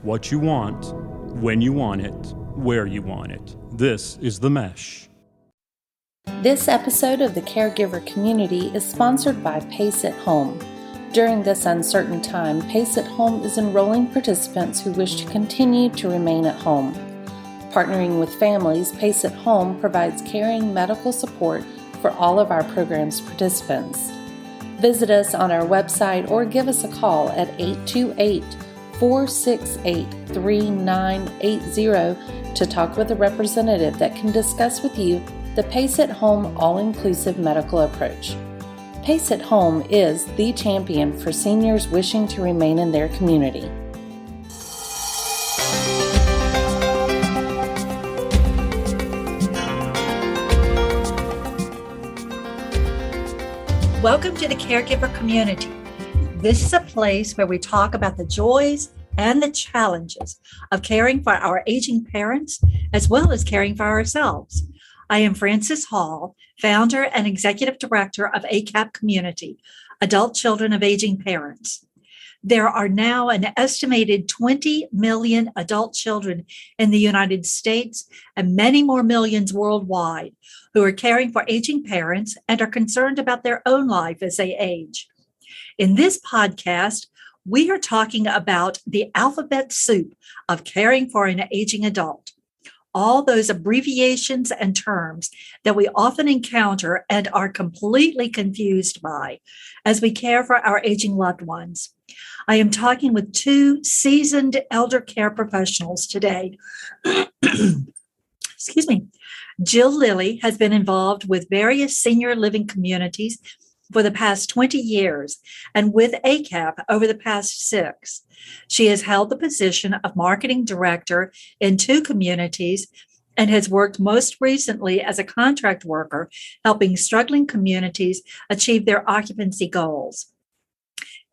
what you want, when you want it, where you want it. This is The Mesh. This episode of the Caregiver Community is sponsored by Pace at Home. During this uncertain time, Pace at Home is enrolling participants who wish to continue to remain at home. Partnering with families, Pace at Home provides caring medical support for all of our program's participants. Visit us on our website or give us a call at 828-468-3980 to talk with a representative that can discuss with you the Pace at Home all-inclusive medical approach. Pace at Home is the champion for seniors wishing to remain in their community. Welcome to the Caregiver Community. This is a place where we talk about the joys and the challenges of caring for our aging parents, as well as caring for ourselves. I am Frances Hall, founder and executive director of ACAP Community, Adult Children of Aging Parents. There are now an estimated 20 million adult children in the United States and many more millions worldwide who are caring for aging parents and are concerned about their own life as they age. In this podcast, we are talking about the alphabet soup of caring for an aging adult. All those abbreviations and terms that we often encounter and are completely confused by as we care for our aging loved ones. I am talking with two seasoned elder care professionals today. Excuse me. Jill Lilly has been involved with various senior living communities for the past 20 years and with ACAP over the past 6. She has held the position of marketing director in 2 communities and has worked most recently as a contract worker, helping struggling communities achieve their occupancy goals.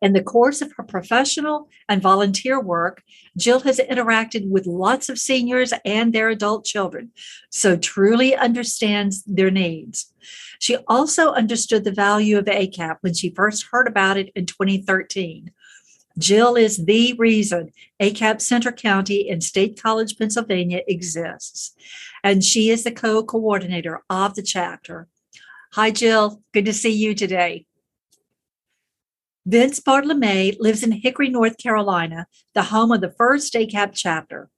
In the course of her professional and volunteer work, Jill has interacted with lots of seniors and their adult children, so truly understands their needs. She also understood the value of ACAP when she first heard about it in 2013. Jill is the reason ACAP Center County in State College, Pennsylvania exists, and she is the co-coordinator of the chapter. Hi, Jill. Good to see you today. Vince Bartolome lives in Hickory, North Carolina, the home of the first ACAP chapter.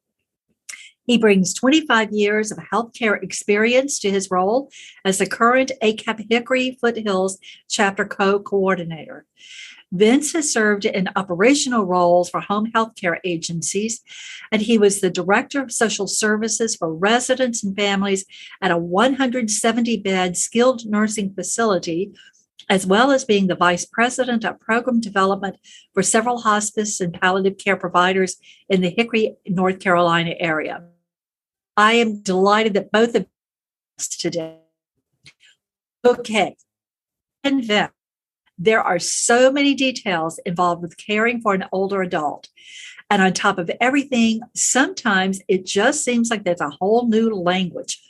He brings 25 years of healthcare experience to his role as the current ACAP Hickory Foothills chapter co-coordinator. Vince has served in operational roles for home healthcare agencies, and he was the director of social services for residents and families at a 170-bed skilled nursing facility, as well as being the vice president of program development for several hospice and palliative care providers in the Hickory, North Carolina area. I am delighted that both of us today. Okay, and then there are so many details involved with caring for an older adult. And on top of everything, sometimes it just seems like there's a whole new language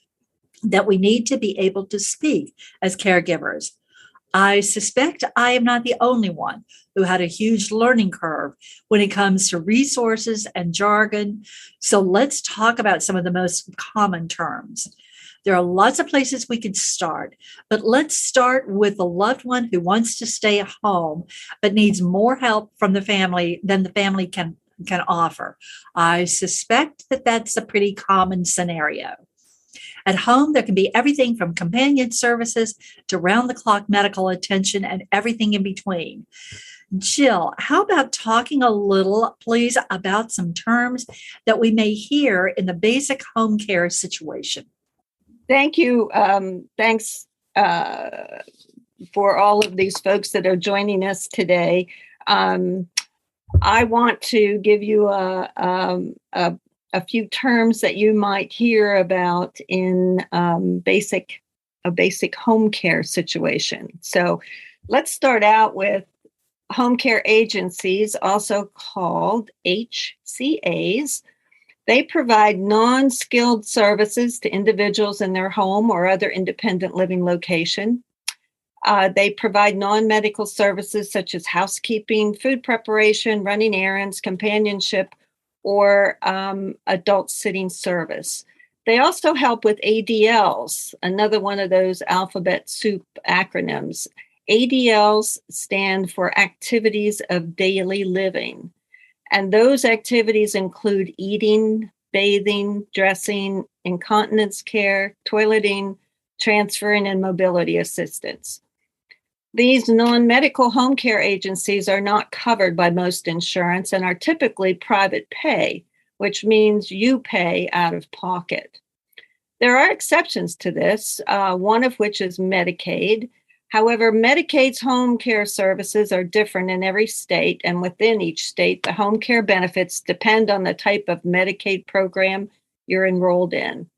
that we need to be able to speak as caregivers. I suspect I am not the only one who had a huge learning curve when it comes to resources and jargon. So let's talk about some of the most common terms. There are lots of places we could start, but let's start with the loved one who wants to stay at home but needs more help from the family than the family can offer. I suspect that that's a pretty common scenario. At home, there can be everything from companion services to round-the-clock medical attention and everything in between. Jill, how about talking a little, please, about some terms that we may hear in the basic home care situation? Thank you. Thanks for all of these folks that are joining us today. I want to give you a few terms that you might hear about in a basic home care situation. So let's start out with home care agencies, also called HCAs. They provide non-skilled services to individuals in their home or other independent living location. They provide non-medical services such as housekeeping, food preparation, running errands, companionship, or adult sitting service. They also help with ADLs, another one of those alphabet soup acronyms. ADLs stand for Activities of Daily Living. And those activities include eating, bathing, dressing, incontinence care, toileting, transferring, and mobility assistance. These non-medical home care agencies are not covered by most insurance and are typically private pay, which means you pay out of pocket. There are exceptions to this, one of which is Medicaid. However, Medicaid's home care services are different in every state, and within each state, the home care benefits depend on the type of Medicaid program you're enrolled in.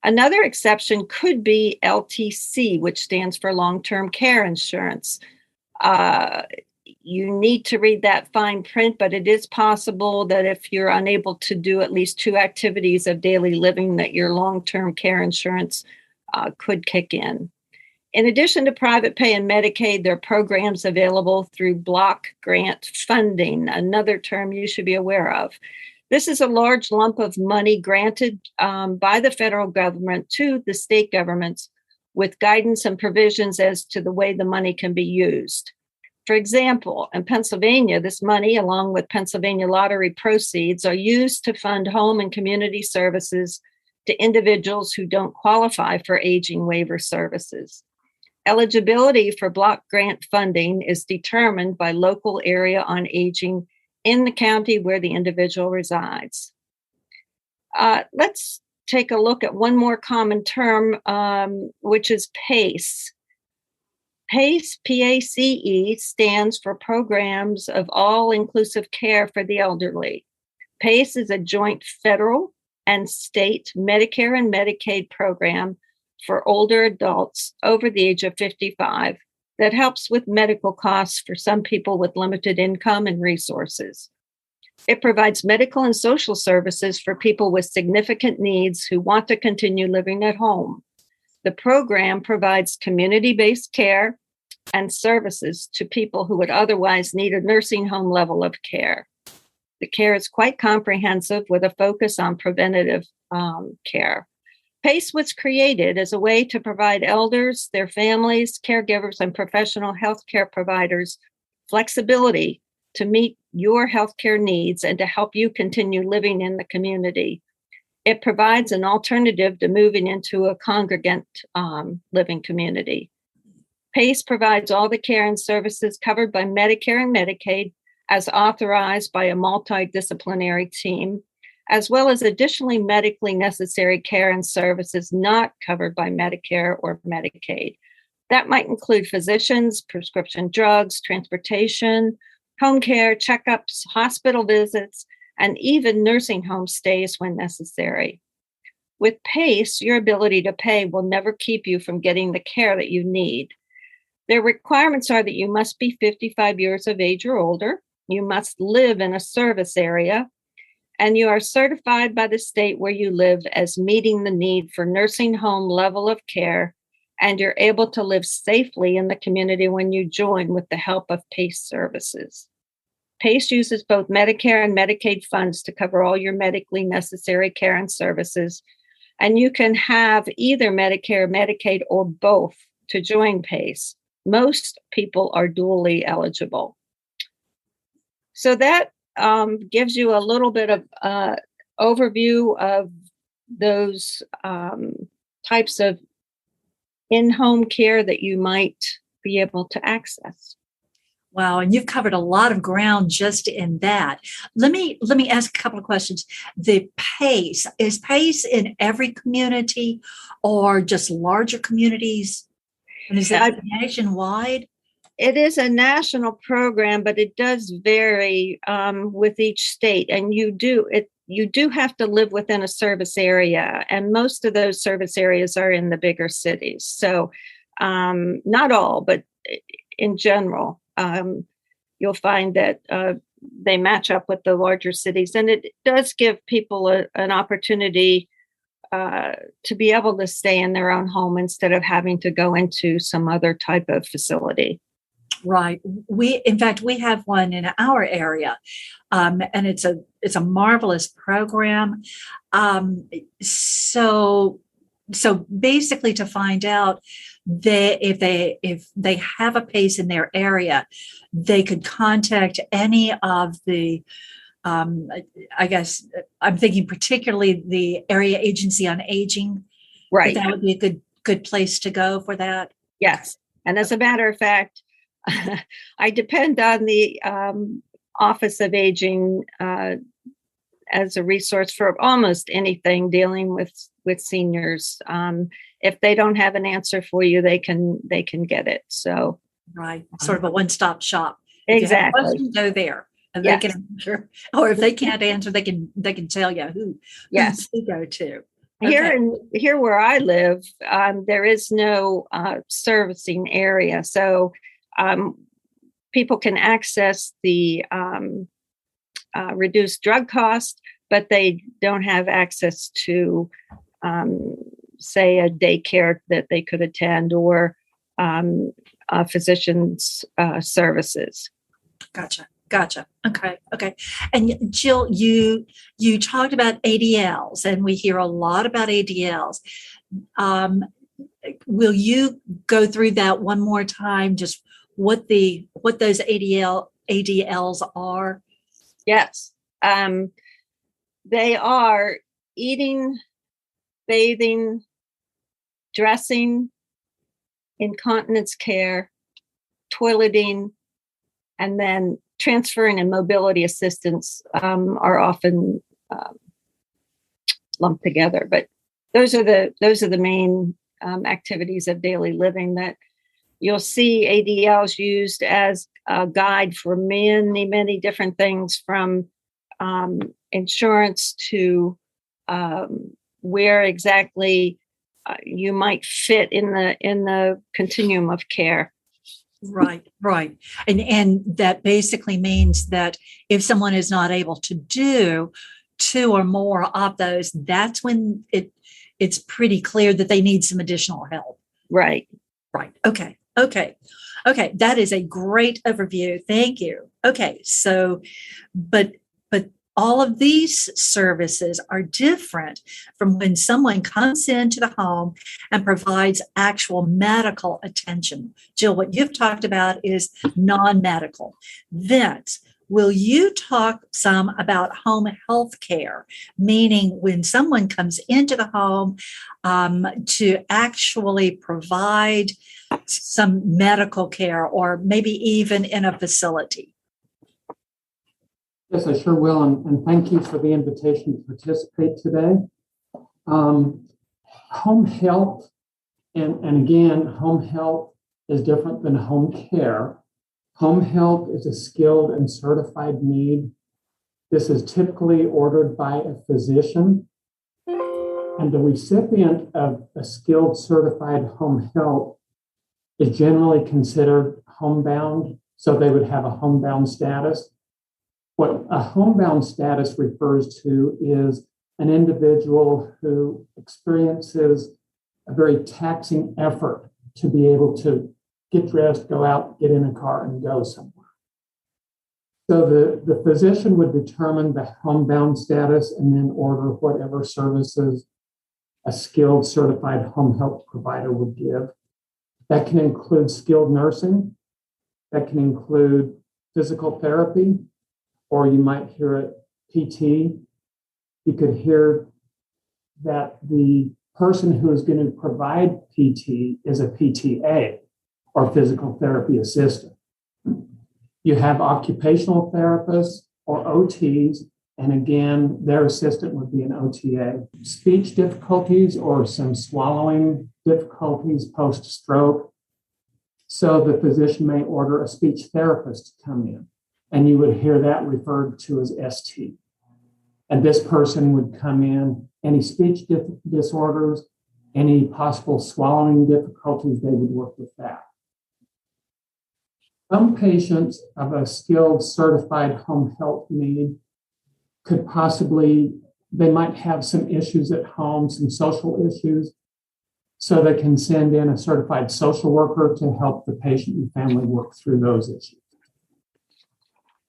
Another exception could be LTC, which stands for long-term care insurance. You need to read that fine print, but it is possible that if you're unable to do at least 2 activities of daily living, that your long-term care insurance could kick in. In addition to private pay and Medicaid, there are programs available through block grant funding, another term you should be aware of. This is a large lump of money granted by the federal government to the state governments with guidance and provisions as to the way the money can be used. For example, in Pennsylvania, this money, along with Pennsylvania lottery proceeds, are used to fund home and community services to individuals who don't qualify for aging waiver services. Eligibility for block grant funding is determined by local area on aging in the county where the individual resides. Let's take a look at one more common term, which is PACE. PACE, P-A-C-E, stands for Programs of All-Inclusive Care for the Elderly. PACE is a joint federal and state Medicare and Medicaid program for older adults over the age of 55 that helps with medical costs for some people with limited income and resources. It provides medical and social services for people with significant needs who want to continue living at home. The program provides community-based care and services to people who would otherwise need a nursing home level of care. The care is quite comprehensive with a focus on preventative care. PACE was created as a way to provide elders, their families, caregivers, and professional healthcare providers flexibility to meet your healthcare needs and to help you continue living in the community. It provides an alternative to moving into a congregant living community. PACE provides all the care and services covered by Medicare and Medicaid as authorized by a multidisciplinary team, as well as additionally medically necessary care and services not covered by Medicare or Medicaid. That might include physicians, prescription drugs, transportation, home care, checkups, hospital visits, and even nursing home stays when necessary. With PACE, your ability to pay will never keep you from getting the care that you need. Their requirements are that you must be 55 years of age or older, you must live in a service area, and you are certified by the state where you live as meeting the need for nursing home level of care, and you're able to live safely in the community when you join with the help of PACE services. PACE uses both Medicare and Medicaid funds to cover all your medically necessary care and services, and you can have either Medicare, Medicaid, or both to join PACE. Most people are dually eligible. So that gives you a little bit of overview of those types of in-home care that you might be able to access. Wow, and you've covered a lot of ground just in that. Let me ask a couple of questions. The PACE, is PACE in every community or just larger communities? And is that nationwide? It is a national program, but it does vary with each state, and you do have to live within a service area, and most of those service areas are in the bigger cities. So not all, but in general, you'll find that they match up with the larger cities, and it does give people an opportunity to be able to stay in their own home instead of having to go into some other type of facility. Right. In fact, we have one in our area, and it's a marvelous program. Um, so, so basically, to find out that if they have a PACE in their area, they could contact any of the. Um, I guess I'm thinking particularly the Area Agency on Aging. Right. That would be a good place to go for that. Yes. And as a matter of fact, I depend on the Office of Aging as a resource for almost anything dealing with seniors. If they don't have an answer for you, they can get it. So right, sort of a one-stop shop. If you have a exactly. question, go there, and Yes. they can answer. Or if they can't answer, they can tell you who Yes. to go to. Here where I live, there is no servicing area, so people can access the reduced drug cost, but they don't have access to, say, a daycare that they could attend or a physician's services. Gotcha. Okay. And Jill, you talked about ADLs, and we hear a lot about ADLs. Will you go through that one more time? Just what those ADLs are? Yes, they are eating, bathing, dressing, incontinence care, toileting, and then transferring and mobility assistance are often lumped together. But those are the main activities of daily living that you'll see ADLs used as a guide for many different things, from insurance to where exactly you might fit in the continuum of care. Right. And that basically means that if someone is not able to do two or more of those, that's when it's pretty clear that they need some additional help. Right. Okay. That is a great overview. Thank you. Okay. So, but all of these services are different from when someone comes into the home and provides actual medical attention. Jill, what you've talked about is non-medical. Vince, will you talk some about home health care, meaning when someone comes into the home to actually provide some medical care, or maybe even in a facility? Yes, I sure will, and thank you for the invitation to participate today. Home health, and again, home health is different than home care. Home health is a skilled and certified need. This is typically ordered by a physician, and the recipient of a skilled certified home health is generally considered homebound, so they would have a homebound status. What a homebound status refers to is an individual who experiences a very taxing effort to be able to get dressed, go out, get in a car, and go somewhere. So the physician would determine the homebound status and then order whatever services a skilled certified home health provider would give. That can include skilled nursing. That can include physical therapy, or you might hear it PT. You could hear that the person who is going to provide PT is a PTA, or physical therapy assistant. You have occupational therapists or OTs, and again, their assistant would be an OTA. Speech difficulties or some swallowing difficulties post-stroke. So the physician may order a speech therapist to come in, and you would hear that referred to as ST. And this person would come in, any speech disorders, any possible swallowing difficulties, they would work with that. Some patients of a skilled certified home health need could possibly, they might have some issues at home, some social issues. So they can send in a certified social worker to help the patient and family work through those issues.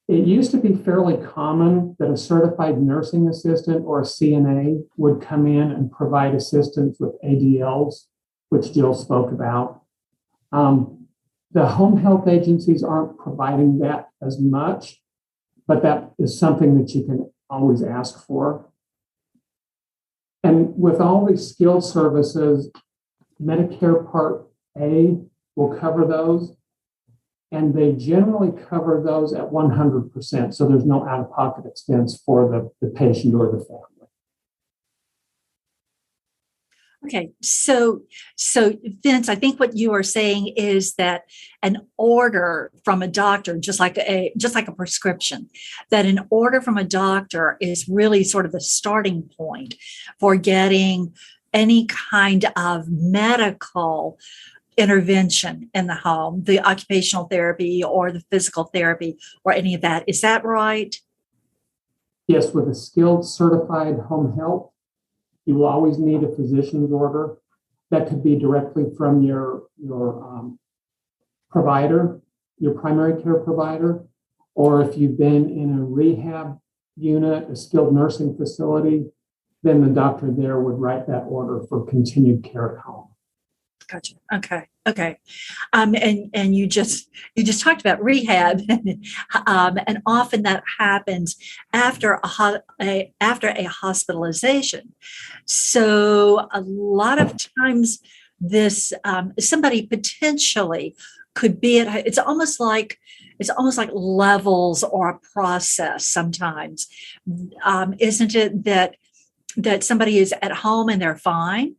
It used to be fairly common that a certified nursing assistant or a CNA would come in and provide assistance with ADLs, which Jill spoke about. The home health agencies aren't providing that as much, but that is something that you can always ask for. And with all these skilled services, Medicare Part A will cover those, and they generally cover those at 100%. So there's no out-of-pocket expense for the patient or the family. Okay, so Vince, I think what you are saying is that an order from a doctor, just like a prescription, that an order from a doctor is really sort of the starting point for getting any kind of medical intervention in the home, the occupational therapy or the physical therapy or any of that. Is that right? Yes, with a skilled certified home health, you will always need a physician's order. That could be directly from your provider, your primary care provider, or if you've been in a rehab unit, a skilled nursing facility, then the doctor there would write that order for continued care at home. Gotcha. Okay. And you just talked about rehab, and often that happens after a hospitalization. So a lot of times, this somebody potentially could be at. It's almost like levels or a process. Sometimes, isn't it that somebody is at home and they're fine?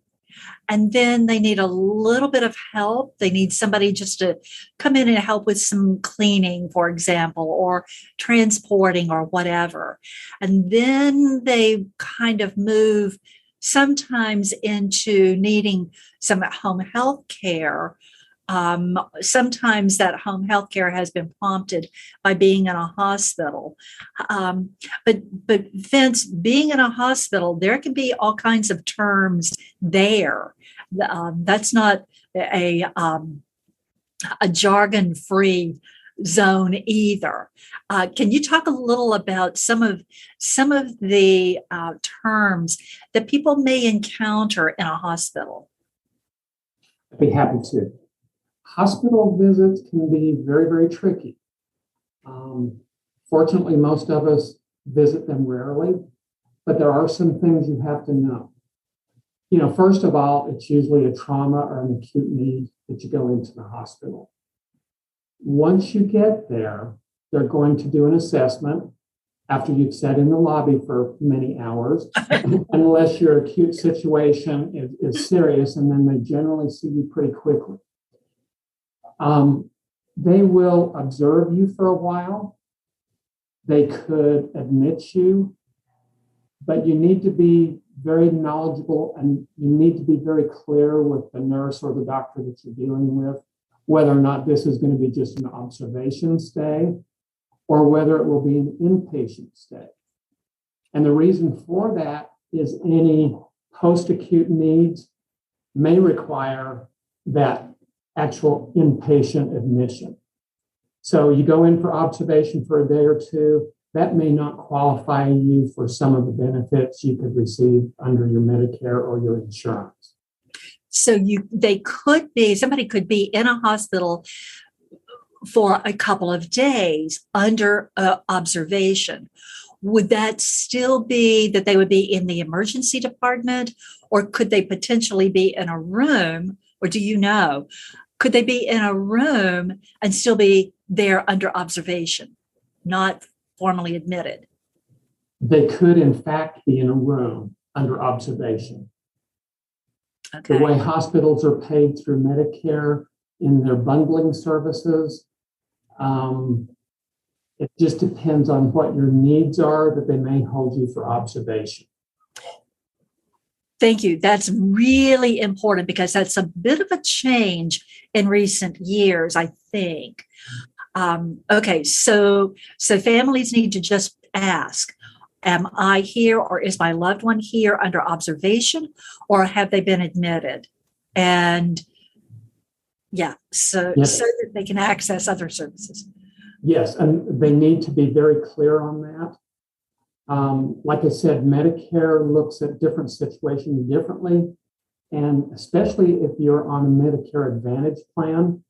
And then they need a little bit of help. They need somebody just to come in and help with some cleaning, for example, or transporting or whatever. And then they kind of move sometimes into needing some home health care. Sometimes that home health care has been prompted by being in a hospital. But Vince, being in a hospital, there can be all kinds of terms there. That's not a jargon-free zone either. Can you talk a little about some of the terms that people may encounter in a hospital? I'd be happy to. Hospital visits can be very, very tricky. Fortunately, most of us visit them rarely, but there are some things you have to know. First of all, it's usually a trauma or an acute need that you go into the hospital. Once you get there, they're going to do an assessment after you've sat in the lobby for many hours, unless your acute situation is serious, and then they generally see you pretty quickly. They will observe you for a while. They could admit you, but you need to be very knowledgeable and you need to be very clear with the nurse or the doctor that you're dealing with, whether or not this is going to be just an observation stay or whether it will be an inpatient stay. And the reason for that is any post-acute needs may require that actual inpatient admission. So you go in for observation for a day or two, that may not qualify you for some of the benefits you could receive under your Medicare or your insurance. So somebody could be in a hospital for a couple of days under observation. Would that still be that they would be in the emergency department, or could they potentially be in a room, or do you know, could they be in a room and still be there under observation, not formally admitted? They could, in fact, be in a room under observation. Okay. The way hospitals are paid through Medicare in their bundling services, it just depends on what your needs are that they may hold you for observation. Thank you. That's really important because that's a bit of a change in recent years, I think. Okay, so families need to just ask, am I here or is my loved one here under observation or have they been admitted? And yeah, so Yes. so that they can access other services. Yes, and they need to be very clear on that. Like I said, Medicare looks at different situations differently. And especially if you're on a Medicare Advantage plan,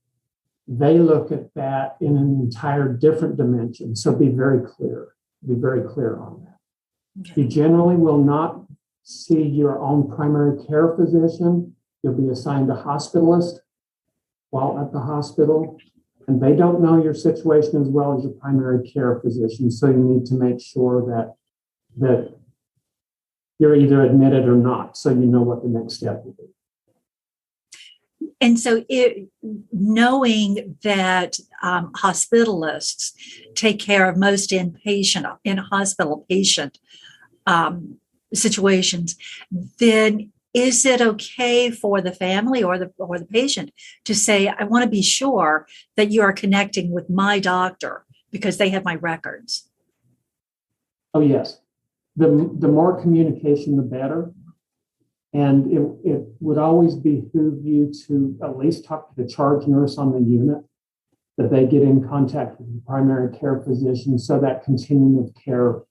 they look at that in an entire different dimension. So be very clear. Be very clear on that. Okay. You generally will not see your own primary care physician. You'll be assigned a hospitalist while at the hospital, and they don't know your situation as well as your primary care physician. So you need to make sure that you're either admitted or not, so you know what the next step will be. And so, knowing that hospitalists take care of most in hospital patient situations, then is it okay for the family or the patient to say, "I want to be sure that you are connecting with my doctor because they have my records"? Oh, yes. The more communication, the better. And it would always behoove you to at least talk to the charge nurse on the unit, that they get in contact with the primary care physician so that continuum of care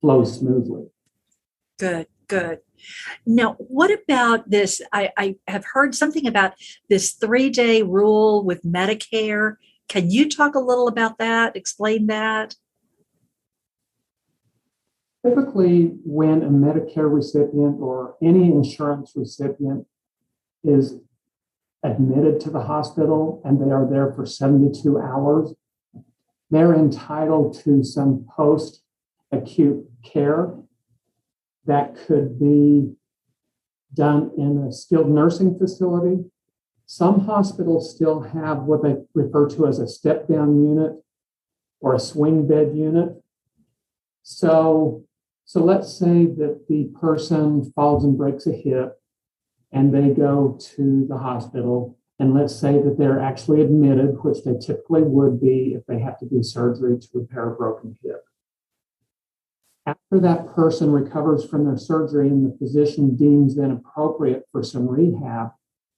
flows smoothly. Good, good. Now, what about this? I have heard something about this 3-day rule with Medicare. Can you talk a little about that? Explain that? Typically, when a Medicare recipient or any insurance recipient is admitted to the hospital and they are there for 72 hours, they're entitled to some post-acute care that could be done in a skilled nursing facility. Some hospitals still have what they refer to as a step-down unit or a swing bed unit. So let's say that the person falls and breaks a hip and they go to the hospital, and let's say that they're actually admitted, which they typically would be if they have to do surgery to repair a broken hip. After that person recovers from their surgery and the physician deems then appropriate for some rehab,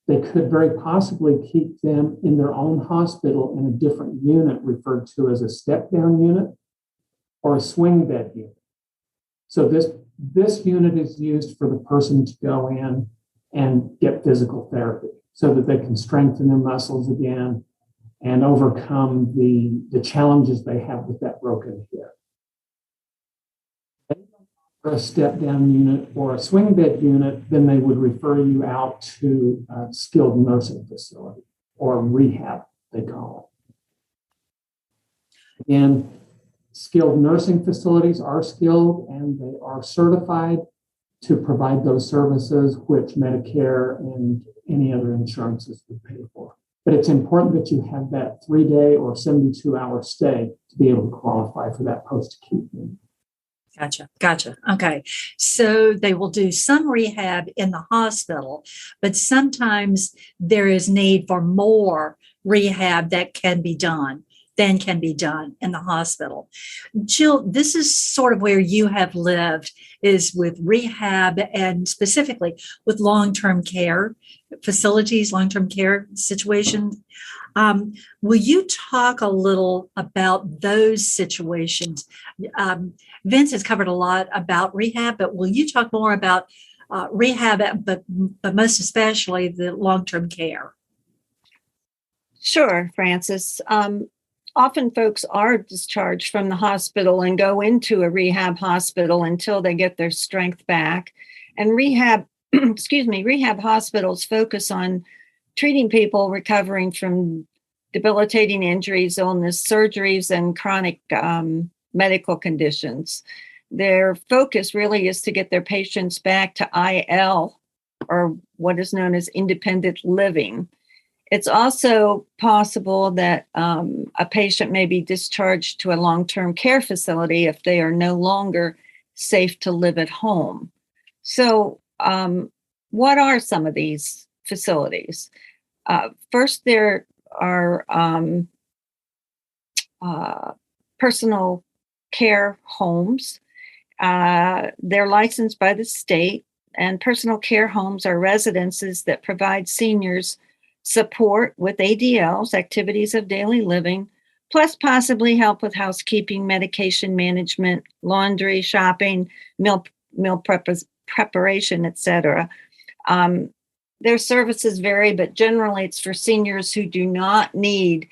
they could very possibly keep them in their own hospital in a different unit referred to as a step-down unit or a swing bed unit. So this unit is used for the person to go in and get physical therapy so that they can strengthen their muscles again and overcome the challenges they have with that broken hip. For a step-down unit or a swing bed unit, then they would refer you out to a skilled nursing facility or rehab, they call it. Again, skilled nursing facilities are skilled and they are certified to provide those services which Medicare and any other insurances would pay for. But it's important that you have that 3-day or 72-hour stay to be able to qualify for that post-acute unit. Gotcha. Okay. So they will do some rehab in the hospital, but sometimes there is need for more rehab that can be done than can be done in the hospital. Jill, this is sort of where you have lived, is with rehab and specifically with long-term care facilities, long-term care situations. Will you talk a little about those situations? Vince has covered a lot about rehab, but will you talk more about rehab, but most especially the long-term care? Sure, Frances. Often folks are discharged from the hospital and go into a rehab hospital until they get their strength back. And rehab hospitals focus on treating people recovering from debilitating injuries, illness, surgeries, and chronic medical conditions. Their focus really is to get their patients back to IL, or what is known as independent living. It's also possible that a patient may be discharged to a long-term care facility if they are no longer safe to live at home. So what are some of these facilities? First, there are personal care homes. They're licensed by the state. and personal care homes are residences that provide seniors support with ADLs, activities of daily living, plus possibly help with housekeeping, medication management, laundry, shopping, preparation, etc. Their services vary, but generally it's for seniors who do not need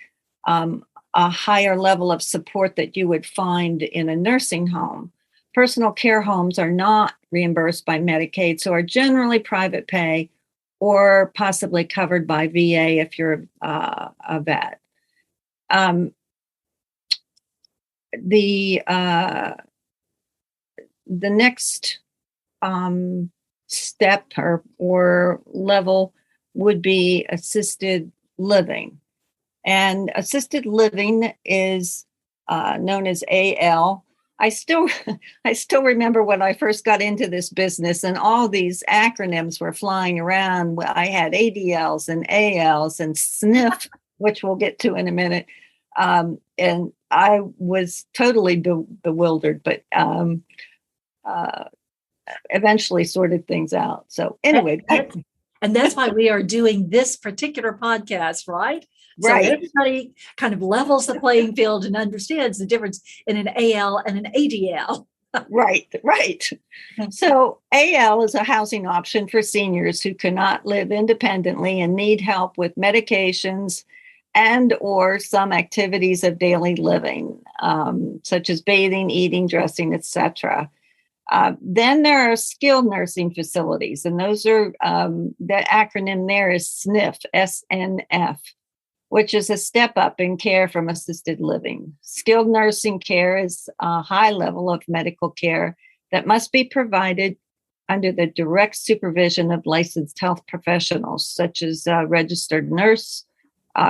a higher level of support that you would find in a nursing home. Personal care homes are not reimbursed by Medicaid, so are generally private pay or possibly covered by VA if you're a vet. The next step or level would be assisted living. And assisted living is known as AL. I still remember when I first got into this business and all these acronyms were flying around. I had ADLs and ALs and SNF, which we'll get to in a minute. And I was totally bewildered, but eventually sorted things out. So anyway. And that's why we are doing this particular podcast, right? So Right. everybody kind of levels the playing field and understands the difference in an AL and an ADL. Right. So AL is a housing option for seniors who cannot live independently and need help with medications and or some activities of daily living, such as bathing, eating, dressing, etc. Then there are skilled nursing facilities, and those are, the acronym there is SNF, SNF, which is a step up in care from assisted living. Skilled nursing care is a high level of medical care that must be provided under the direct supervision of licensed health professionals, such as a registered nurse,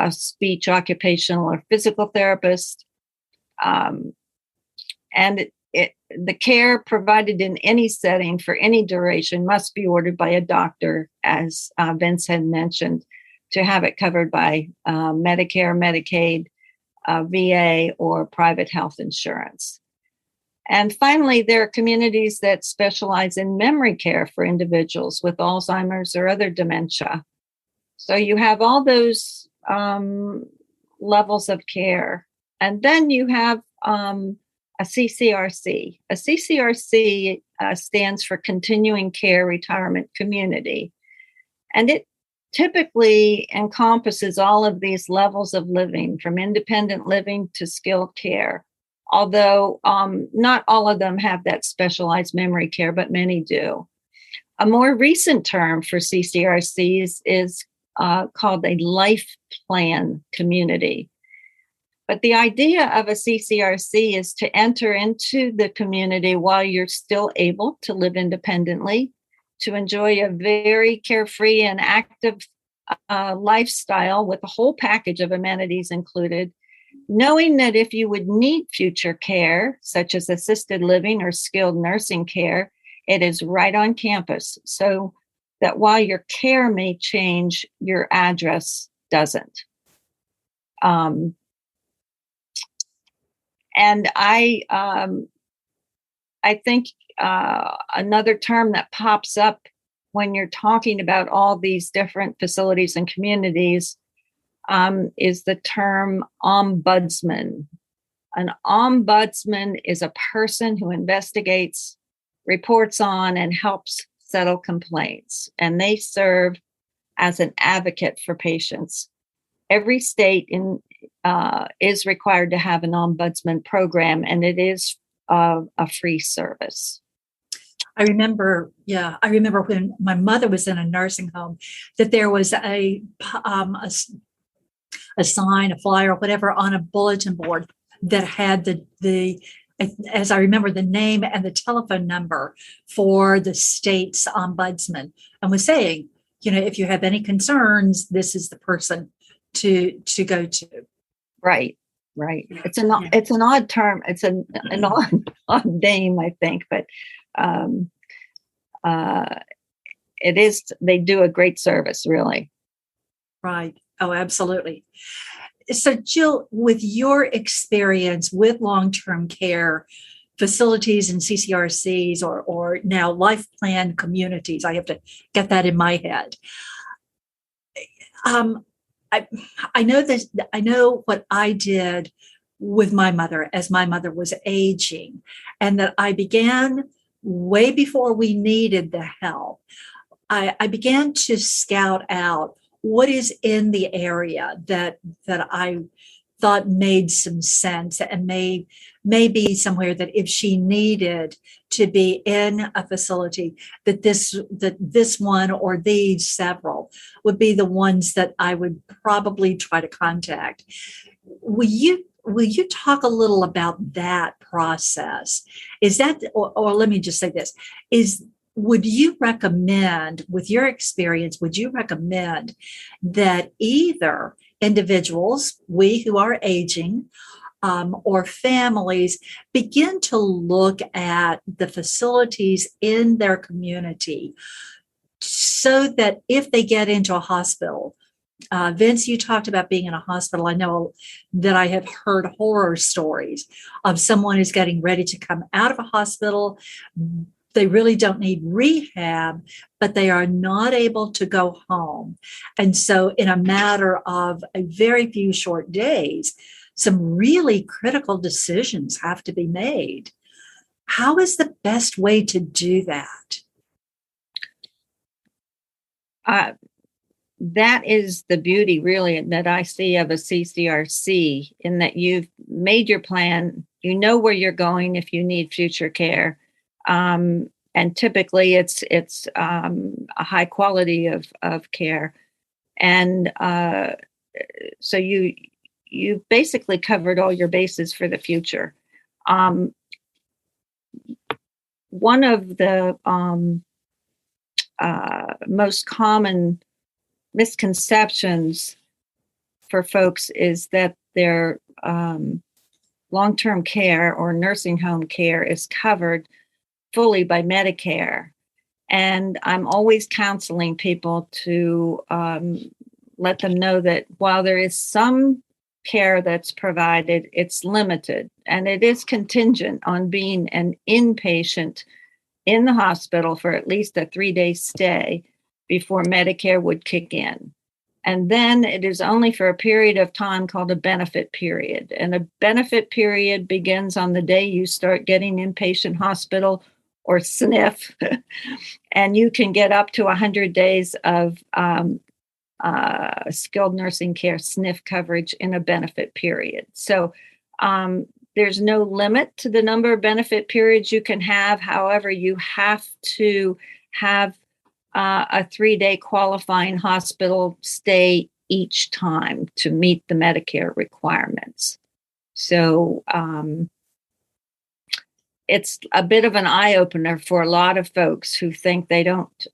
speech, occupational, or physical therapist. And the care provided in any setting for any duration must be ordered by a doctor, as Vince had mentioned, to have it covered by Medicare, Medicaid, VA, or private health insurance. And finally, there are communities that specialize in memory care for individuals with Alzheimer's or other dementia. So you have all those levels of care. And then you have a CCRC. A CCRC stands for Continuing Care Retirement Community. And it typically encompasses all of these levels of living, from independent living to skilled care. Although not all of them have that specialized memory care, but many do. A more recent term for CCRCs is called a life plan community. But the idea of a CCRC is to enter into the community while you're still able to live independently, to enjoy a very carefree and active lifestyle with a whole package of amenities included, knowing that if you would need future care, such as assisted living or skilled nursing care, it is right on campus, so that while your care may change, your address doesn't. And I think another term that pops up when you're talking about all these different facilities and communities is the term ombudsman. An ombudsman is a person who investigates, reports on, and helps settle complaints, and they serve as an advocate for patients. Every state is required to have an ombudsman program, and it is a free service. I remember when my mother was in a nursing home that there was a sign, a flyer, whatever, on a bulletin board that had the as I remember, the name and the telephone number for the state's ombudsman, and was saying, if you have any concerns, this is the person to go to. Right. It's an odd term. It's an odd name, I think, but it is. They do a great service, really. Right. Oh, absolutely. So, Jill, with your experience with long-term care, facilities and CCRCs or now life plan communities. I have to get that in my head. I know this. I know what I did with my mother as my mother was aging, and that I began way before we needed the help. I began to scout out what is in the area that I thought made some sense and may be somewhere that if she needed to be in a facility, that this one or these several would be the ones that I would probably try to contact. Will you talk a little about that process? Is that, or let me just say this, would you recommend, with your experience, would you recommend that either individuals, we who are aging, or families begin to look at the facilities in their community so that if they get into a hospital, Vince, you talked about being in a hospital. I know that I have heard horror stories of someone who's getting ready to come out of a hospital. They really don't need rehab, but they are not able to go home. And so in a matter of a very few short days, some really critical decisions have to be made. How is the best way to do that? That is the beauty, really, that I see of a CCRC, in that you've made your plan, you know where you're going if you need future care. And typically it's a high quality of care. And so you basically covered all your bases for the future. One of the most common misconceptions for folks is that their long-term care or nursing home care is covered fully by Medicare. And I'm always counseling people to let them know that while there is some care that's provided, it's limited, and it is contingent on being an inpatient in the hospital for at least a 3-day stay before Medicare would kick in. And then it is only for a period of time called a benefit period. And a benefit period begins on the day you start getting inpatient hospital or SNF, and you can get up to 100 days of skilled nursing care SNF coverage in a benefit period. So there's no limit to the number of benefit periods you can have. However, you have to have a 3-day qualifying hospital stay each time to meet the Medicare requirements. So it's a bit of an eye-opener for a lot of folks who think they don't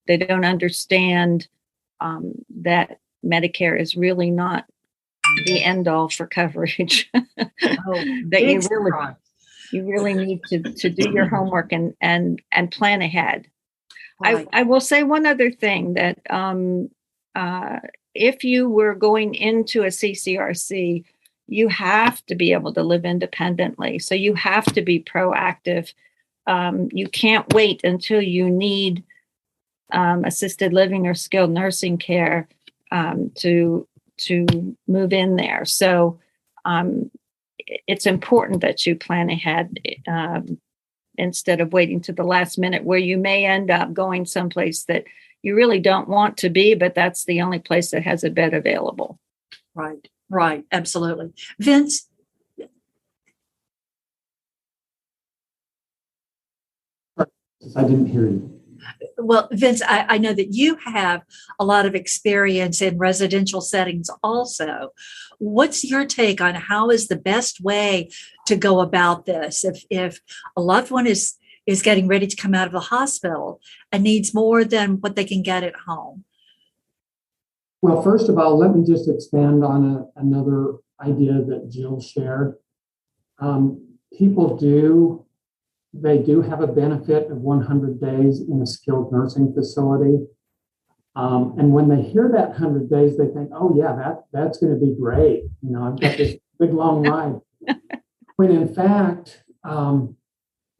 they don't understand that Medicare is really not the end all for coverage. That you really need to do your homework and plan ahead. Right. I will say one other thing, that if you were going into a CCRC, you have to be able to live independently. So you have to be proactive. You can't wait until you need assisted living or skilled nursing care to move in there. So it's important that you plan ahead instead of waiting to the last minute, where you may end up going someplace that you really don't want to be, but that's the only place that has a bed available. Right, absolutely. Vince? I didn't hear you. Well, Vince, I know that you have a lot of experience in residential settings also. What's your take on how is the best way to go about this? If a loved one is getting ready to come out of the hospital and needs more than what they can get at home? Well, first of all, let me just expand on another idea that Jill shared. People do have a benefit of 100 days in a skilled nursing facility. And when they hear that 100 days, they think, oh yeah, that's going to be great. I've got this big long ride. when in fact,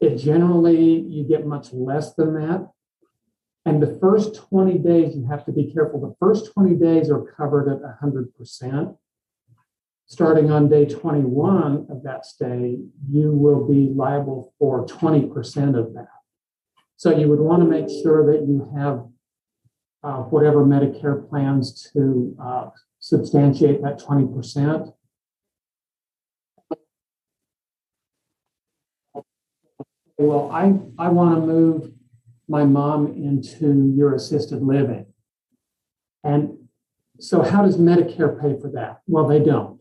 it generally, you get much less than that. And the first 20 days, you have to be careful. The first 20 days are covered at 100%. Starting on day 21 of that stay, you will be liable for 20% of that. So you would want to make sure that you have whatever Medicare plans to substantiate that 20%. Well, I want to move my mom into your assisted living. And so how does Medicare pay for that? Well, they don't,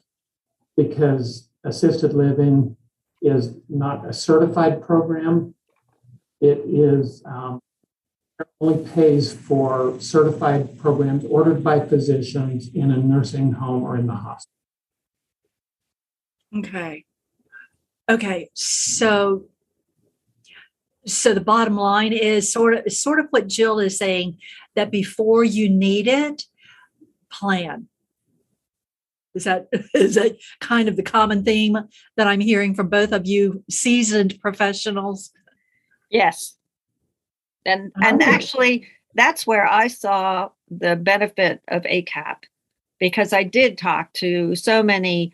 because assisted living is not a certified program. It is only pays for certified programs ordered by physicians in a nursing home or in the hospital. Okay. So the bottom line is sort of what Jill is saying, that before you need it, plan. Is that kind of the common theme that I'm hearing from both of you seasoned professionals? Yes. And actually, that's where I saw the benefit of ACAP, because I did talk to so many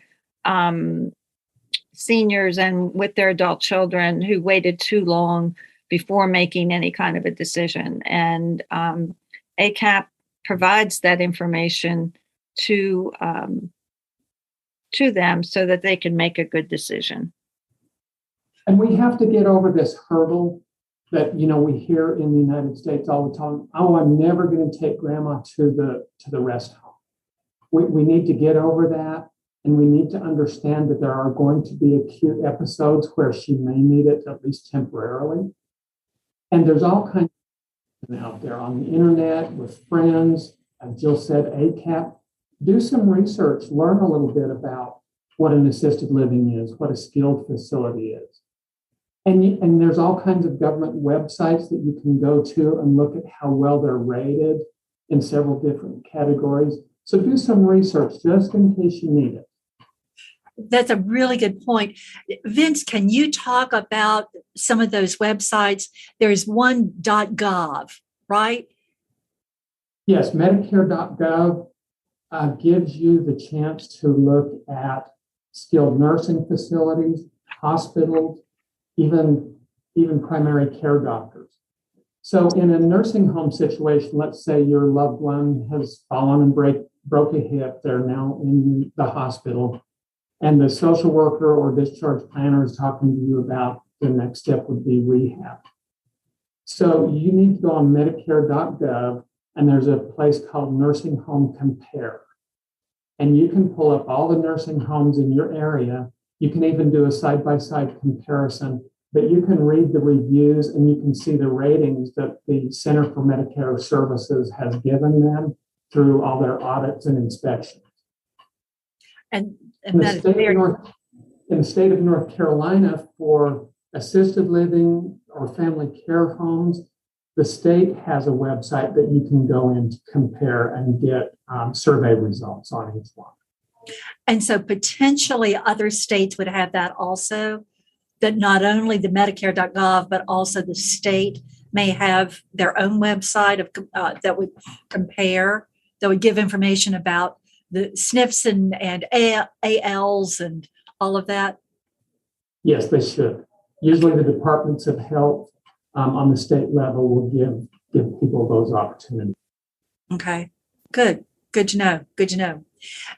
seniors and with their adult children who waited too long before making any kind of a decision. And ACAP provides that information to them so that they can make a good decision. And we have to get over this hurdle that, we hear in the United States all the time. Oh, I'm never going to take grandma to the rest home. We need to get over that. And we need to understand that there are going to be acute episodes where she may need it, at least temporarily. And there's all kinds of out there on the internet with friends. As Jill said, ACAP. Do some research, learn a little bit about what an assisted living is, what a skilled facility is. And there's all kinds of government websites that you can go to and look at how well they're rated in several different categories. So do some research just in case you need it. That's a really good point. Vince, can you talk about some of those websites? There's one .gov, right? Yes, Medicare.gov gives you the chance to look at skilled nursing facilities, hospitals, even primary care doctors. So in a nursing home situation, let's say your loved one has fallen and broke a hip, they're now in the hospital, and the social worker or discharge planner is talking to you about the next step would be rehab. So you need to go on Medicare.gov, and there's a place called Nursing Home Compare. And you can pull up all the nursing homes in your area. You can even do a side-by-side comparison, but you can read the reviews and you can see the ratings that the Center for Medicare Services has given them through all their audits and inspections. And in the state of North Carolina, for assisted living or family care homes, the state has a website that you can go in to compare and get survey results on each one. And so potentially other states would have that also, that not only the Medicare.gov, but also the state may have their own website that would compare, that would give information about the SNFs and ALs and all of that? Yes, they should. Usually the departments of health on the state level will give people those opportunities. Okay, good to know.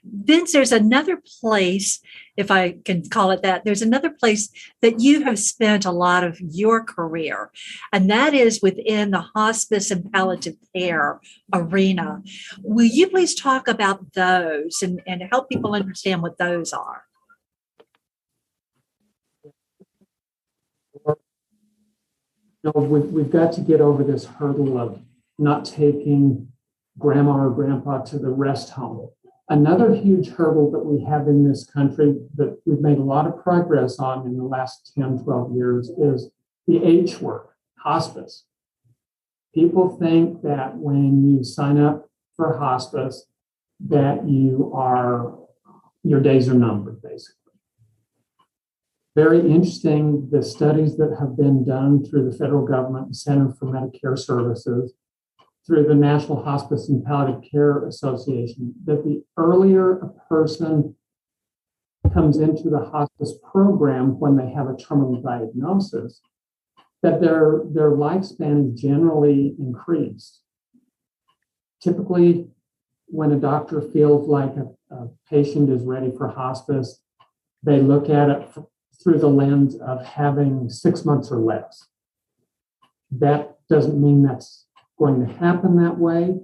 Vince, there's another place, if I can call it that, there's another place that you have spent a lot of your career, and that is within the hospice and palliative care arena. Will you please talk about those and help people understand what those are? We've got to get over this hurdle of not taking grandma or grandpa to the rest home. Another huge hurdle that we have in this country that we've made a lot of progress on in the last 10, 12 years is the H word, hospice. People think that when you sign up for hospice, that your days are numbered, basically. Very interesting, the studies that have been done through the federal government, the Center for Medicare Services, through the National Hospice and Palliative Care Association, that the earlier a person comes into the hospice program when they have a terminal diagnosis, that their lifespan is generally increased. Typically, when a doctor feels like a patient is ready for hospice, they look at it through the lens of having 6 months or less. That doesn't mean that's going to happen that way.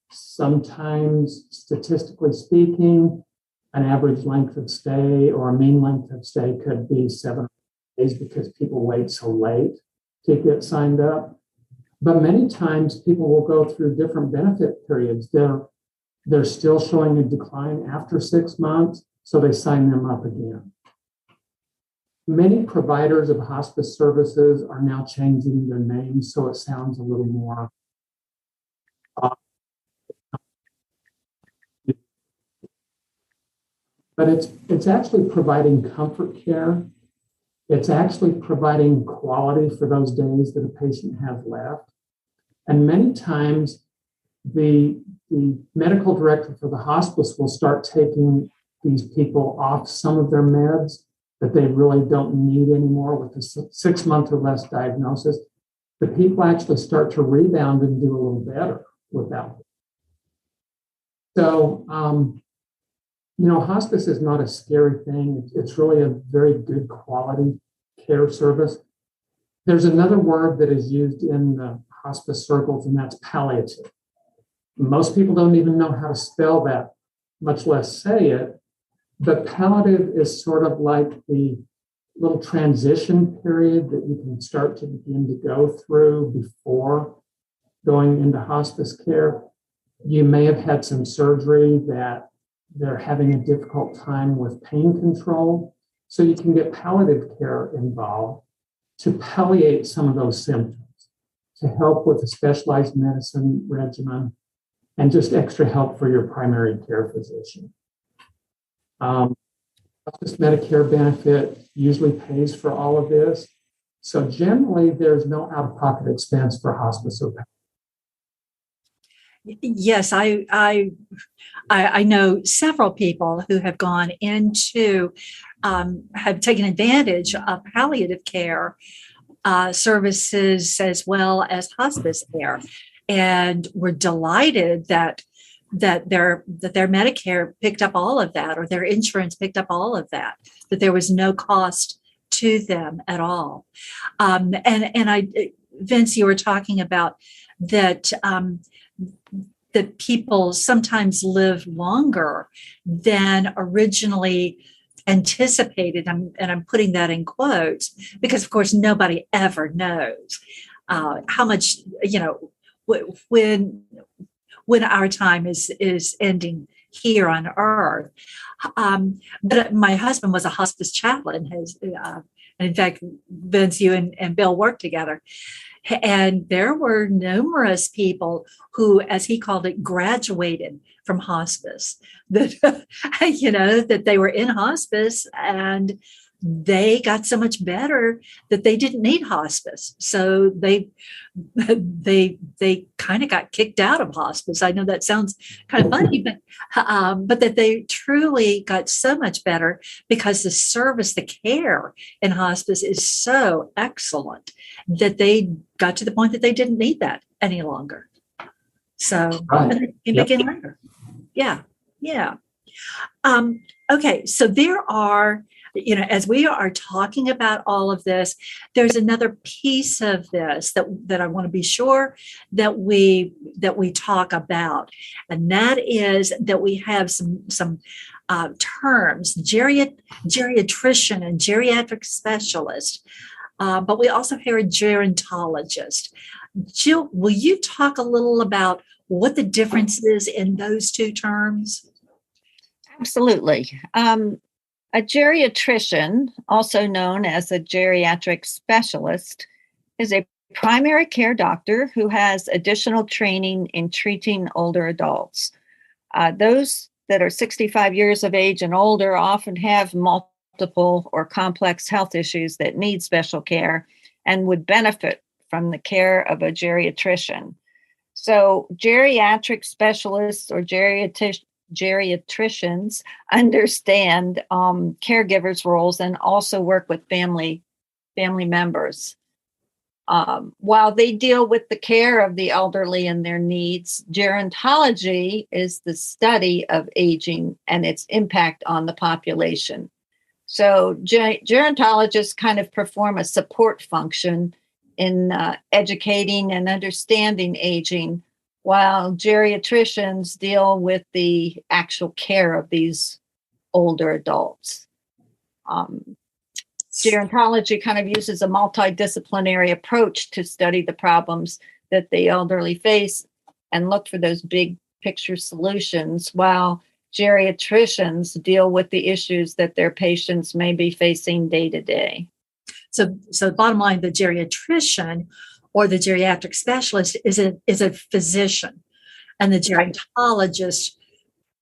Sometimes, statistically speaking, an average length of stay or a mean length of stay could be 7 days because people wait so late to get signed up. But many times people will go through different benefit periods. They're still showing a decline after 6 months, so they sign them up again. Many providers of hospice services are now changing their names so it sounds a little more but it's actually providing comfort care. It's actually providing quality for those days that a patient has left. And many times the medical director for the hospice will start taking these people off some of their meds that they really don't need anymore with a 6 month or less diagnosis. The people actually start to rebound and do a little better without it. So, hospice is not a scary thing. It's really a very good quality care service. There's another word that is used in the hospice circles, and that's palliative. Most people don't even know how to spell that, much less say it. But palliative is sort of like the little transition period that you can start to begin to go through before going into hospice care. You may have had some surgery that they're having a difficult time with pain control. So you can get palliative care involved to palliate some of those symptoms, to help with a specialized medicine regimen, and just extra help for your primary care physician. Hospice Medicare benefit usually pays for all of this. So generally, there's no out-of-pocket expense for hospice or palliative. Yes, I know several people who have gone into, have taken advantage of palliative care services as well as hospice care, and were delighted that their Medicare picked up all of that, or their insurance picked up all of that, that there was no cost to them at all. Vince, you were talking about that. That people sometimes live longer than originally anticipated, and I'm putting that in quotes because, of course, nobody ever knows how much, when our time is ending here on Earth. But my husband was a hospice chaplain. And in fact, Vince, you and Bill worked together. And there were numerous people who, as he called it, graduated from hospice, that, that they were in hospice and they got so much better that they didn't need hospice. So they kind of got kicked out of hospice. I know that sounds kind of funny, but that they truly got so much better because the service, the care in hospice is so excellent that they got to the point that they didn't need that any longer. So it became later. Yeah. Okay. So there are, as we are talking about all of this, there's another piece of this that I want to be sure that we talk about, and that is that we have some terms, geriatrician and geriatric specialist, but we also hear a gerontologist. Jill, will you talk a little about what the difference is in those two terms? Absolutely. A geriatrician, also known as a geriatric specialist, is a primary care doctor who has additional training in treating older adults. Those that are 65 years of age and older often have multiple multiple or complex health issues that need special care and would benefit from the care of a geriatrician. So geriatric specialists or geriatricians understand caregivers' roles and also work with family members. While they deal with the care of the elderly and their needs, gerontology is the study of aging and its impact on the population. So gerontologists kind of perform a support function in educating and understanding aging, while geriatricians deal with the actual care of these older adults. Gerontology kind of uses a multidisciplinary approach to study the problems that the elderly face and look for those big picture solutions, while geriatricians deal with the issues that their patients may be facing day to day. So the bottom line, the geriatrician or the geriatric specialist is a physician, and the gerontologist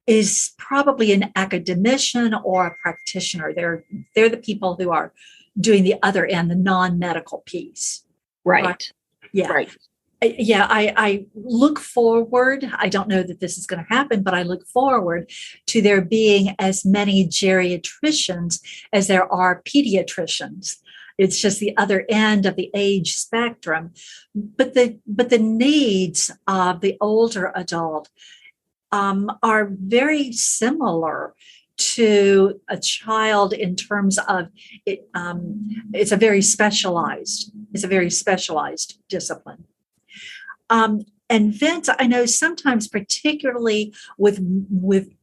is probably an academician or a practitioner. They're the people who are doing the other end, the non-medical piece. Right. Yeah. Right. Yeah, I look forward. I don't know that this is going to happen, but I look forward to there being as many geriatricians as there are pediatricians. It's just the other end of the age spectrum. But the needs of the older adult are very similar to a child in terms of it. It's a very specialized discipline. And Vince, I know sometimes, particularly with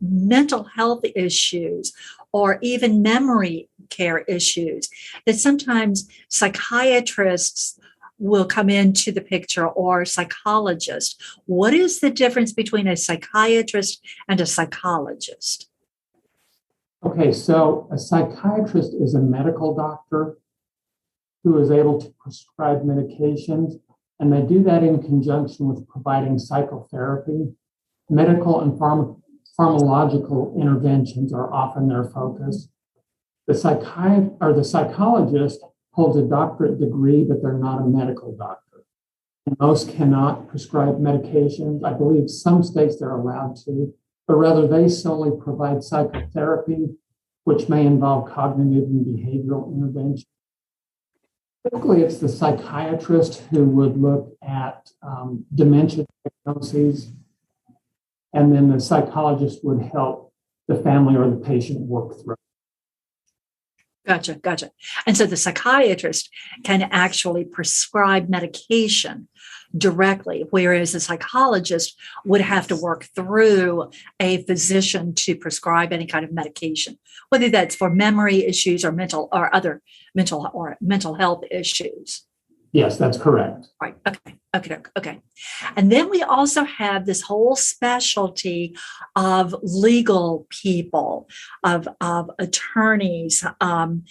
mental health issues or even memory care issues, that sometimes psychiatrists will come into the picture or psychologists. What is the difference between a psychiatrist and a psychologist? Okay, so a psychiatrist is a medical doctor who is able to prescribe medications, and they do that in conjunction with providing psychotherapy. Medical and pharmacological interventions are often their focus. The psychologist holds a doctorate degree, but they're not a medical doctor. And most cannot prescribe medications. I believe some states they're allowed to, but rather they solely provide psychotherapy, which may involve cognitive and behavioral intervention. Typically, it's the psychiatrist who would look at dementia diagnoses, and then the psychologist would help the family or the patient work through. Gotcha. And so the psychiatrist can actually prescribe medication directly, whereas a psychologist would have to work through a physician to prescribe any kind of medication, whether that's for memory issues or mental health issues. Yes, that's correct. Right. Okay. And then we also have this whole specialty of legal people, of attorneys, and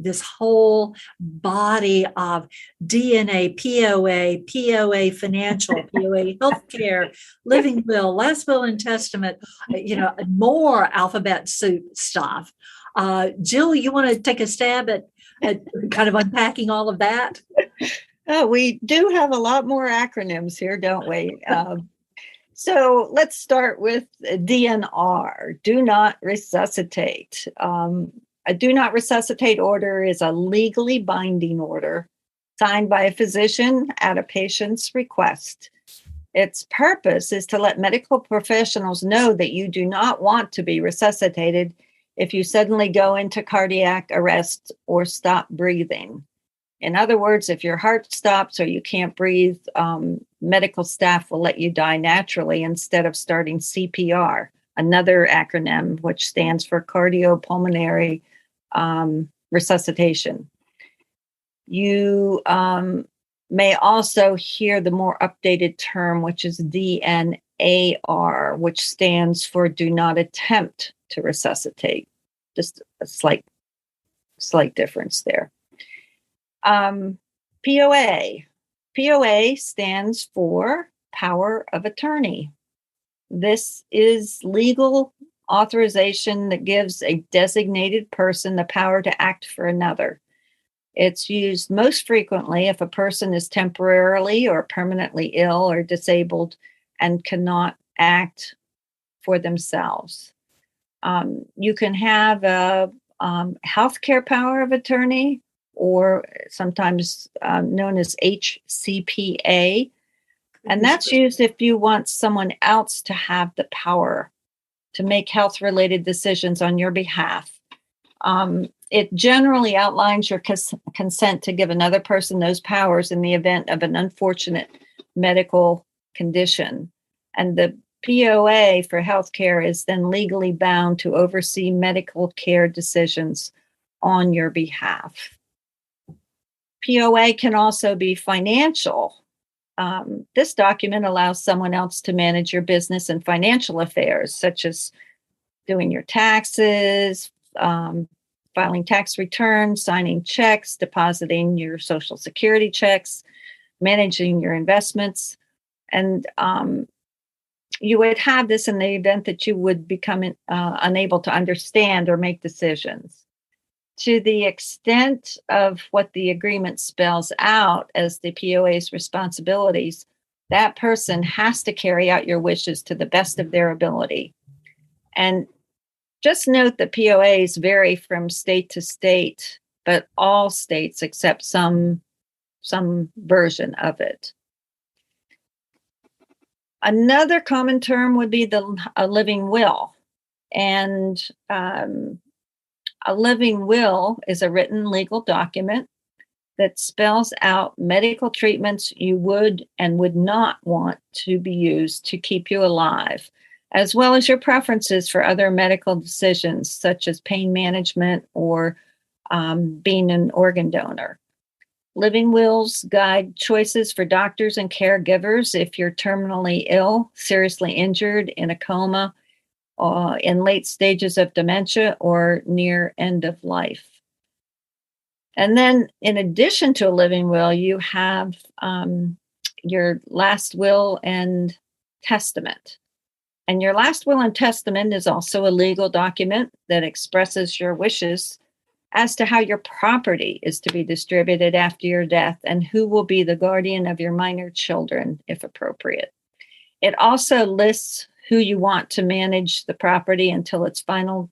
this whole body of DNA, POA financial, POA healthcare, living will, last will and testament, more alphabet soup stuff. Jill, you want to take a stab at kind of unpacking all of that? Oh, we do have a lot more acronyms here, don't we? So let's start with DNR, do not resuscitate. A do not resuscitate order is a legally binding order signed by a physician at a patient's request. Its purpose is to let medical professionals know that you do not want to be resuscitated if you suddenly go into cardiac arrest or stop breathing. In other words, if your heart stops or you can't breathe, medical staff will let you die naturally instead of starting CPR, another acronym which stands for cardiopulmonary resuscitation. You may also hear the more updated term, which is DNAR, which stands for do not attempt to resuscitate. Just a slight difference there. POA. POA stands for power of attorney. This is legal authorization that gives a designated person the power to act for another. It's used most frequently if a person is temporarily or permanently ill or disabled and cannot act for themselves. You can have a healthcare power of attorney, or sometimes known as HCPA. And that's used if you want someone else to have the power to make health-related decisions on your behalf. It generally outlines your consent to give another person those powers in the event of an unfortunate medical condition. And the POA for healthcare is then legally bound to oversee medical care decisions on your behalf. POA can also be financial. This document allows someone else to manage your business and financial affairs, such as doing your taxes, filing tax returns, signing checks, depositing your Social Security checks, managing your investments. And you would have this in the event that you would become unable to understand or make decisions. To the extent of what the agreement spells out as the POA's responsibilities, that person has to carry out your wishes to the best of their ability. And just note that POAs vary from state to state, but all states accept some version of it. Another common term would be a living will. And a living will is a written legal document that spells out medical treatments you would and would not want to be used to keep you alive, as well as your preferences for other medical decisions, such as pain management or being an organ donor. Living wills guide choices for doctors and caregivers if you're terminally ill, seriously injured, in a coma, in late stages of dementia, or near end of life. And then in addition to a living will, you have your last will and testament. And your last will and testament is also a legal document that expresses your wishes as to how your property is to be distributed after your death and who will be the guardian of your minor children, if appropriate. It also lists who you want to manage the property until its final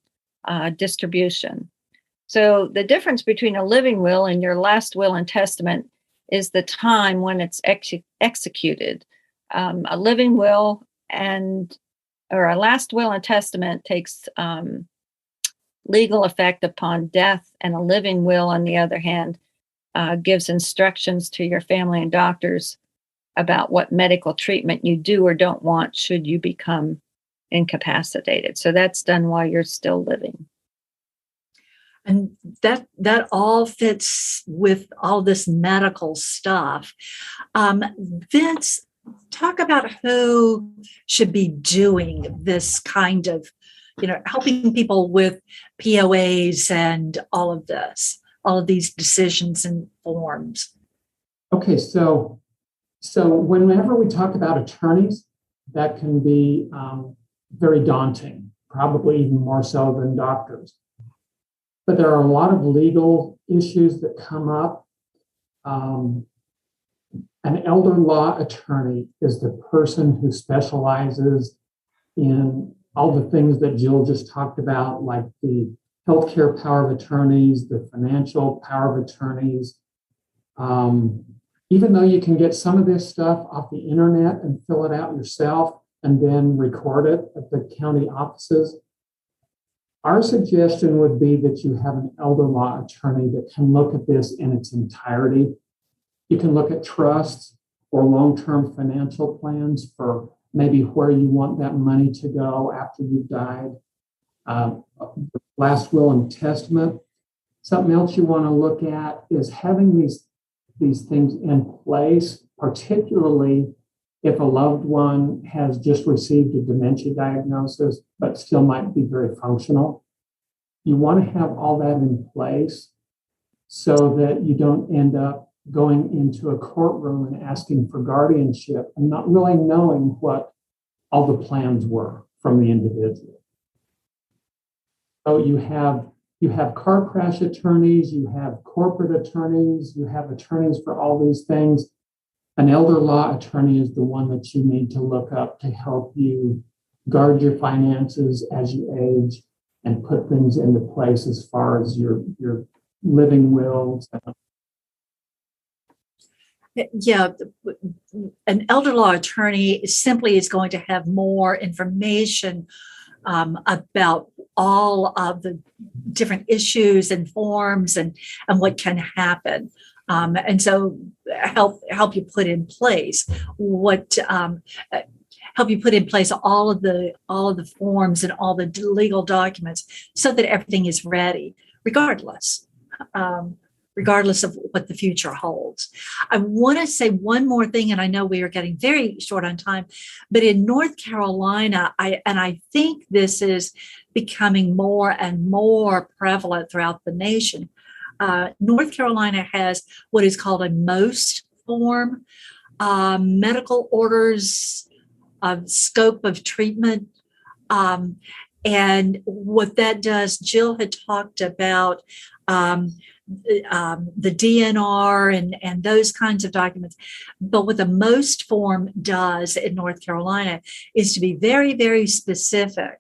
distribution. So the difference between a living will and your last will and testament is the time when it's executed. A living will or a last will and testament takes legal effect upon death, and a living will, on the other hand, gives instructions to your family and doctors about what medical treatment you do or don't want should you become incapacitated. So that's done while you're still living. And that all fits with all this medical stuff. Vince, talk about who should be doing this kind of, helping people with POAs and all of these decisions and forms. Okay, so whenever we talk about attorneys, that can be very daunting, probably even more so than doctors. But there are a lot of legal issues that come up. An elder law attorney is the person who specializes in all the things that Jill just talked about, like the healthcare power of attorneys, the financial power of attorneys. Even though you can get some of this stuff off the internet and fill it out yourself and then record it at the county offices, our suggestion would be that you have an elder law attorney that can look at this in its entirety. You can look at trusts or long-term financial plans for maybe where you want that money to go after you've died. Last will and testament. Something else you want to look at is having these things in place, particularly if a loved one has just received a dementia diagnosis, but still might be very functional. You want to have all that in place so that you don't end up going into a courtroom and asking for guardianship and not really knowing what all the plans were from the individual. Oh, you have car crash attorneys, you have corporate attorneys, you have attorneys for all these things. An elder law attorney is the one that you need to look up to help you guard your finances as you age and put things into place as far as your living wills. Yeah, an elder law attorney simply is going to have more information about all of the different issues and forms and what can happen. And so help you put in place help you put in place all of the forms and all the legal documents so that everything is ready, regardless of what the future holds. I want to say one more thing, and I know we are getting very short on time, but in North Carolina, I think this is becoming more and more prevalent throughout the nation. North Carolina has what is called a MOST form, medical orders of scope of treatment. And what that does, Jill had talked about the DNR and those kinds of documents. But what the MOST form does in North Carolina is to be very, very specific.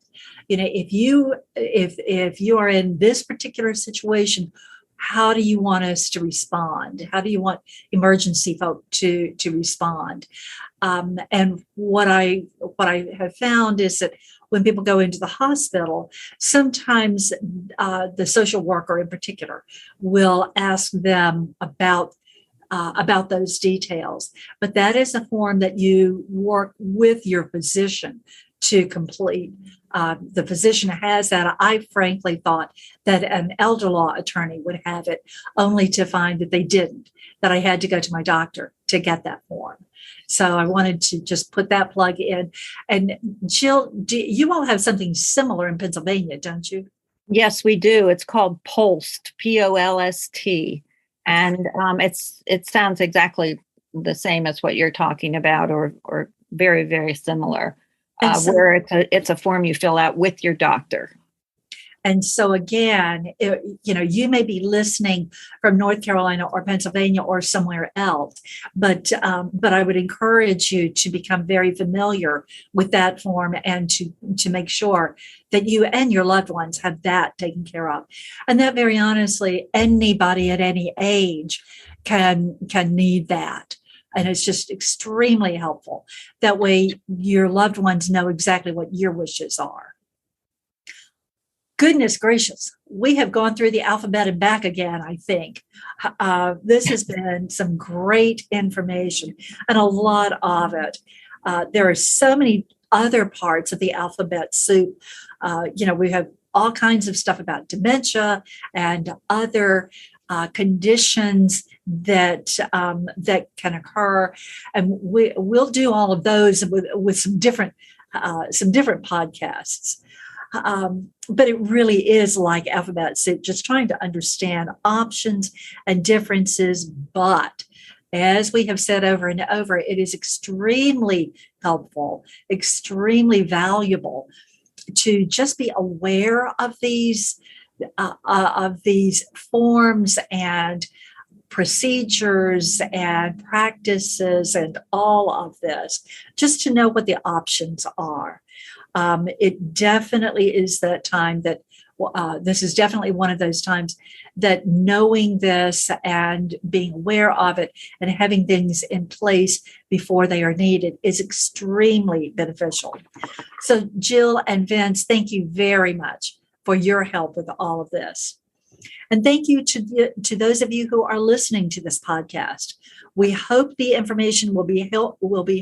If you are in this particular situation, how do you want us to respond? How do you want emergency folk to respond? And what I have found is that when people go into the hospital, sometimes the social worker in particular will ask them about those details. But that is a form that you work with your physician to complete. The physician has that. I frankly thought that an elder law attorney would have it, only to find that they didn't, that I had to go to my doctor to get that form. So I wanted to just put that plug in. And Jill, you all have something similar in Pennsylvania, don't you? Yes, we do. It's called POLST, POLST. And it sounds exactly the same as what you're talking about, or very, very similar, where it's a form you fill out with your doctor. And so again, you may be listening from North Carolina or Pennsylvania or somewhere else, but I would encourage you to become very familiar with that form and to make sure that you and your loved ones have that taken care of. And that, very honestly, anybody at any age can need that. And it's just extremely helpful. That way your loved ones know exactly what your wishes are. Goodness gracious, we have gone through the alphabet and back again, I think. This has been some great information, and a lot of it. There are so many other parts of the alphabet soup. We have all kinds of stuff about dementia and other conditions that can occur, and we'll do all of those with some different podcasts. But it really is like alphabet soup, just trying to understand options and differences. But as we have said over and over, it is extremely helpful, extremely valuable to just be aware of these forms and procedures and practices and all of this, just to know what the options are. It definitely is that time that this is definitely one of those times that knowing this and being aware of it and having things in place before they are needed is extremely beneficial. So Jill and Vince, thank you very much for your help with all of this. And thank you to those of you who are listening to this podcast. We hope the information will be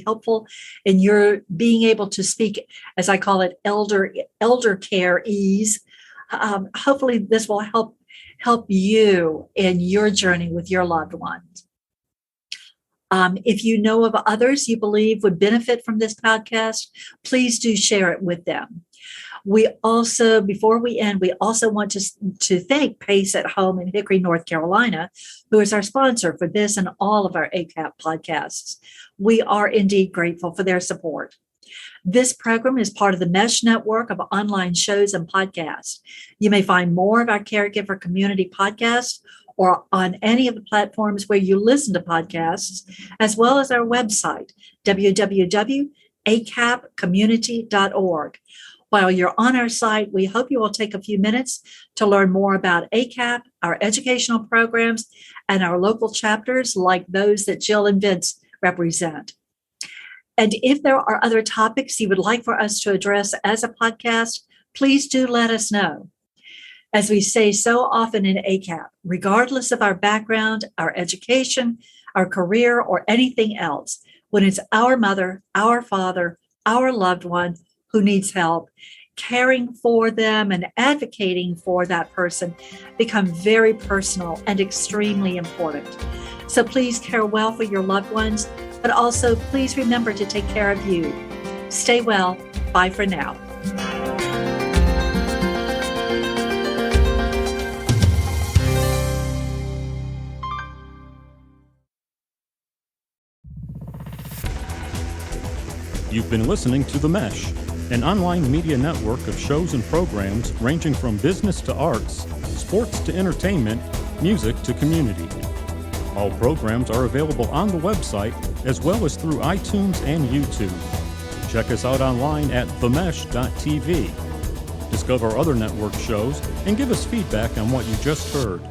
helpful in your being able to speak, as I call it, elder care ease. Hopefully this will help you in your journey with your loved ones. If you know of others you believe would benefit from this podcast, please do share it with them. We also, before we end, we also want to thank Pace at Home in Hickory, North Carolina, who is our sponsor for this and all of our ACAP podcasts. We are indeed grateful for their support. This program is part of the Mesh network of online shows and podcasts. You may find more of our Caregiver Community podcasts or on any of the platforms where you listen to podcasts, as well as our website, www.acapcommunity.org. While you're on our site, we hope you will take a few minutes to learn more about ACAP, our educational programs, and our local chapters like those that Jill and Vince represent. And if there are other topics you would like for us to address as a podcast, please do let us know. As we say so often in ACAP, regardless of our background, our education, our career, or anything else, when it's our mother, our father, our loved one who needs help, caring for them and advocating for that person become very personal and extremely important. So please care well for your loved ones, but also please remember to take care of you. Stay well. Bye for now. You've been listening to The Mesh, an online media network of shows and programs ranging from business to arts, sports to entertainment, music to community. All programs are available on the website as well as through iTunes and YouTube. Check us out online at themesh.tv. Discover other network shows and give us feedback on what you just heard.